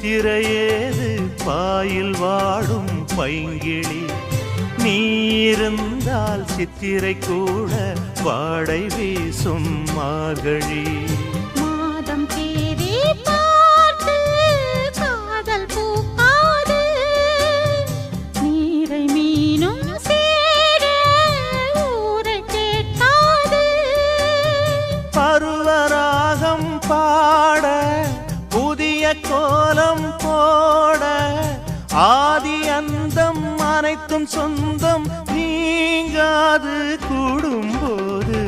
சித்திரையேது boil வாடும் பைங்கிளி நீ இருந்தால் சித்திரை கூட வாடை வீசும் மார்கழி மாதம் தேதி பார்த்து காதல் பூக்காது நீரை மீனும் சேர ஊரை கேட்காது பருவராகம் பாட புதிய கோலம் போட ஆதி அந்தம் அனைத்தும் சொந்தம் நீங்காது கூடும்போது